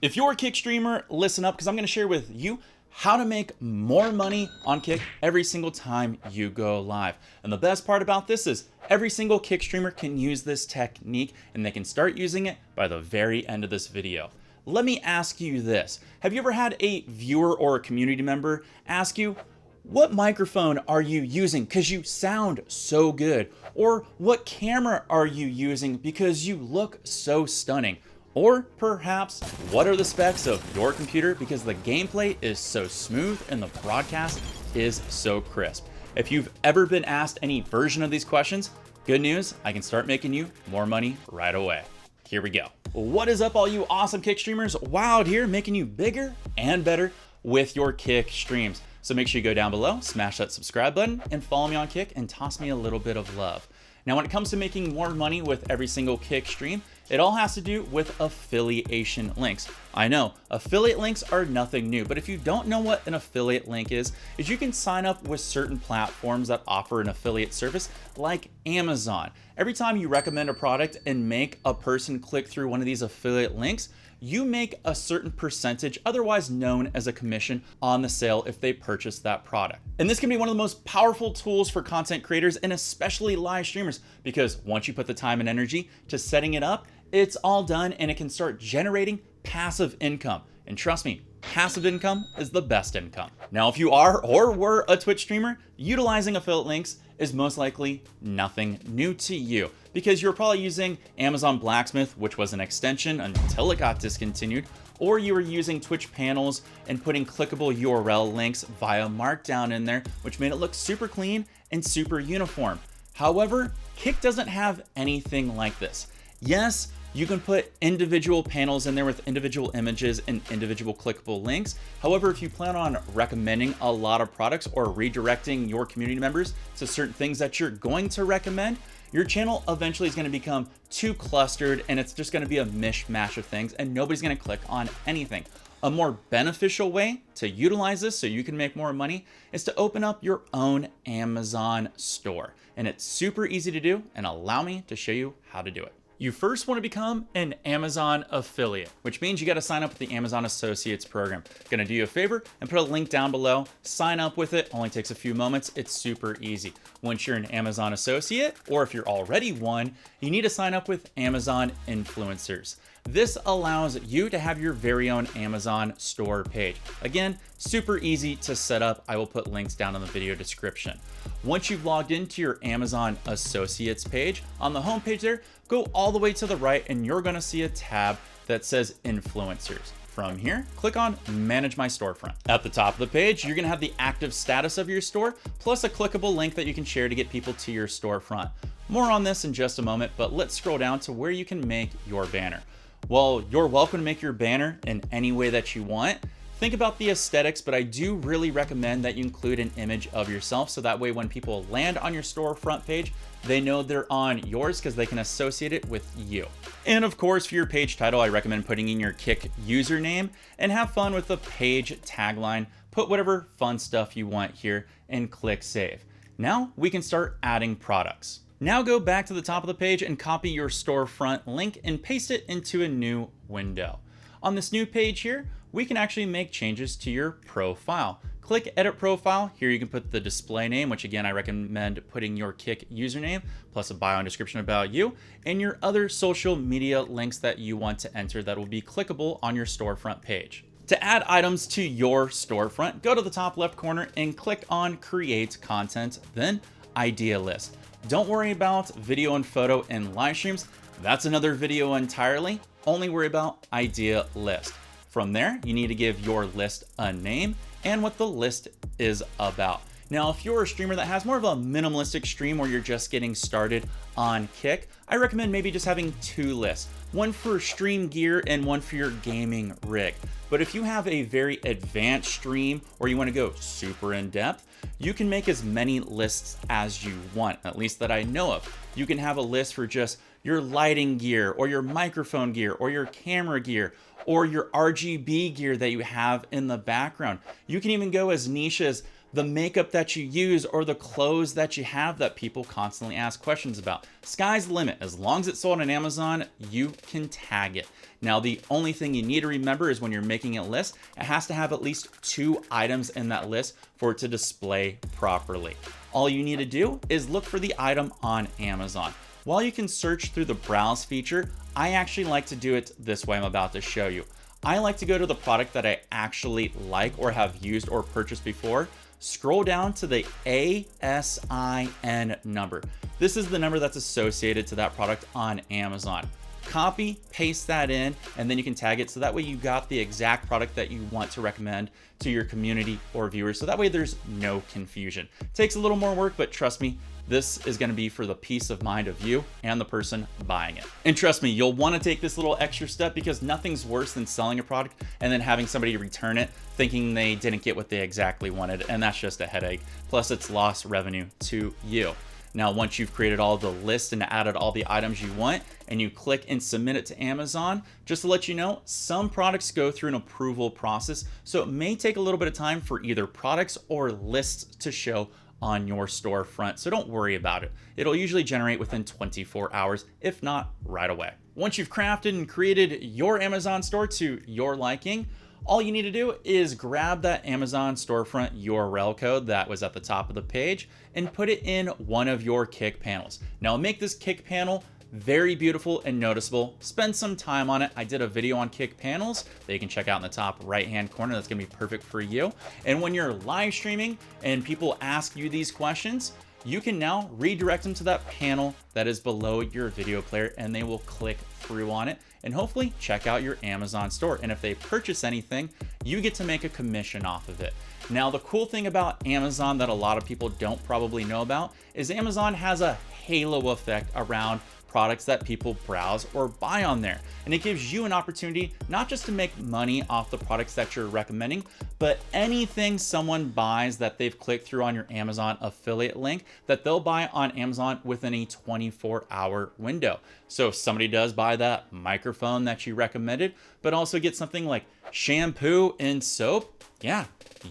If you're a Kick streamer, listen up because I'm going to share with you how to make more money on Kick every single time you go live. And the best part about this is every single Kick streamer can use this technique and they can start using it by the very end of this video. Let me ask you this. Have you ever had a viewer or a community member ask you, what microphone are you using because you sound so good? Or what camera are you using because you look so stunning? Or perhaps, what are the specs of your computer because the gameplay is so smooth and the broadcast is so crisp? If you've ever been asked any version of these questions, good news, I can start making you more money right away. Here we go. What is up, all you awesome Kick streamers? Wild here, making you bigger and better with your Kick streams. So make sure you go down below, smash that subscribe button, and follow me on Kick and toss me a little bit of love. Now, when it comes to making more money with every single Kick stream, it all has to do with affiliation links. I know, affiliate links are nothing new, but if you don't know what an affiliate link is you can sign up with certain platforms that offer an affiliate service like Amazon. Every time you recommend a product and make a person click through one of these affiliate links, you make a certain percentage, otherwise known as a commission, on the sale if they purchase that product. And this can be one of the most powerful tools for content creators and especially live streamers, because once you put the time and energy to setting it up, it's all done and it can start generating passive income. And trust me, passive income is the best income. Now, if you are or were a Twitch streamer, utilizing affiliate links is most likely nothing new to you because you're probably using Amazon Blacksmith, which was an extension until it got discontinued, or you were using Twitch panels and putting clickable URL links via Markdown in there, which made it look super clean and super uniform. However, Kick doesn't have anything like this. Yes, you can put individual panels in there with individual images and individual clickable links. However, if you plan on recommending a lot of products or redirecting your community members to certain things that you're going to recommend, your channel eventually is going to become too clustered and it's just going to be a mishmash of things and nobody's going to click on anything. A more beneficial way to utilize this so you can make more money is to open up your own Amazon store. And it's super easy to do, and allow me to show you how to do it. You first want to become an Amazon affiliate, which means you got to sign up with the Amazon Associates program. Gonna do you a favor and put a link down below. Sign up with it, only takes a few moments. It's super easy. Once you're an Amazon associate, or if you're already one, you need to sign up with Amazon Influencers. This allows you to have your very own Amazon store page. Again, super easy to set up. I will put links down in the video description. Once you've logged into your Amazon Associates page, on the home page there, go all the way to the right and you're gonna see a tab that says Influencers. From here, click on Manage My Storefront. At the top of the page, you're gonna have the active status of your store, plus a clickable link that you can share to get people to your storefront. More on this in just a moment, but let's scroll down to where you can make your banner. Well, you're welcome to make your banner in any way that you want. Think about the aesthetics, but I do really recommend that you include an image of yourself so that way when people land on your storefront page, they know they're on yours because they can associate it with you. And of course, for your page title, I recommend putting in your Kick username and have fun with the page tagline. Put whatever fun stuff you want here and click save. Now we can start adding products. Now go back to the top of the page and copy your storefront link and paste it into a new window. On this new page here, we can actually make changes to your profile. Click Edit Profile. Here you can put the display name, which again, I recommend putting your Kick username, plus a bio and description about you, and your other social media links that you want to enter that will be clickable on your storefront page. To add items to your storefront, go to the top left corner and click on Create Content, then Idea List. Don't worry about video and photo and live streams. That's another video entirely. Only worry about Idea List. From there, you need to give your list a name and what the list is about. Now, if you're a streamer that has more of a minimalistic stream where you're just getting started on Kick, I recommend maybe just having two lists, one for stream gear and one for your gaming rig. But if you have a very advanced stream or you want to go super in depth, you can make as many lists as you want, at least that I know of. You can have a list for just your lighting gear or your microphone gear or your camera gear or your RGB gear that you have in the background. You can even go as niche as the makeup that you use, or the clothes that you have that people constantly ask questions about. Sky's the limit. As long as it's sold on Amazon, you can tag it. Now, the only thing you need to remember is when you're making a list, it has to have at least 2 items in that list for it to display properly. All you need to do is look for the item on Amazon. While you can search through the browse feature, I actually like to do it this way I'm about to show you. I like to go to the product that I actually like or have used or purchased before, scroll down to the ASIN number. This is the number that's associated to that product on Amazon. Copy, paste that in, and then you can tag it so that way you got the exact product that you want to recommend to your community or viewers. So that way there's no confusion. Takes a little more work, but trust me, this is going to be for the peace of mind of you and the person buying it. And trust me, you'll want to take this little extra step because nothing's worse than selling a product and then having somebody return it thinking they didn't get what they exactly wanted. And that's just a headache. Plus it's lost revenue to you. Now, once you've created all the lists and added all the items you want and you click and submit it to Amazon, just to let you know, some products go through an approval process. So it may take a little bit of time for either products or lists to show on your storefront. So don't worry about it. It'll usually generate within 24 hours, if not right away. Once you've crafted and created your Amazon store to your liking, all you need to do is grab that Amazon storefront URL code that was at the top of the page and put it in one of your Kik panels. Now make this Kik panel very beautiful and noticeable. Spend some time on it. I did a video on Kik panels that you can check out in the top right hand corner. That's gonna be perfect for you. And when you're live streaming and people ask you these questions, you can now redirect them to that panel that is below your video player and they will click through on it and hopefully check out your Amazon store. And if they purchase anything, you get to make a commission off of it. Now, the cool thing about Amazon that a lot of people don't probably know about is Amazon has a halo effect around products that people browse or buy on there. And it gives you an opportunity not just to make money off the products that you're recommending, but anything someone buys that they've clicked through on your Amazon affiliate link that they'll buy on Amazon within a 24-hour window. So if somebody does buy that microphone that you recommended, but also get something like shampoo and soap, yeah,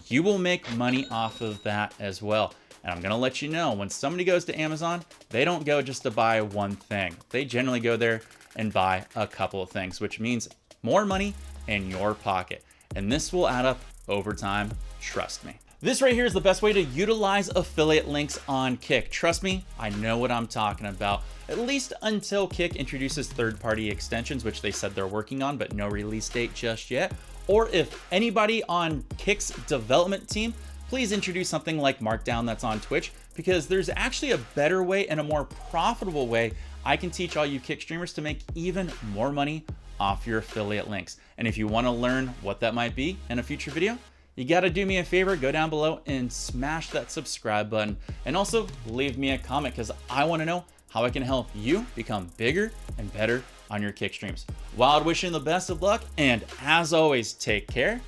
you will make money off of that as well. And I'm gonna let you know, when somebody goes to Amazon, they don't go just to buy one thing. They generally go there and buy a couple of things, which means more money in your pocket. And this will add up over time, trust me. This right here is the best way to utilize affiliate links on Kik. Trust me, I know what I'm talking about. At least until Kik introduces third-party extensions, which they said they're working on, but no release date just yet. Or if anybody on Kik's development team, please introduce something like Markdown that's on Twitch, because there's actually a better way and a more profitable way I can teach all you Kik streamers to make even more money off your affiliate links. And if you want to learn what that might be in a future video, you got to do me a favor, go down below and smash that subscribe button. And also leave me a comment because I want to know how I can help you become bigger and better on your Kik streams. Wild wishing the best of luck, and as always, take care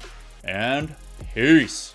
and peace.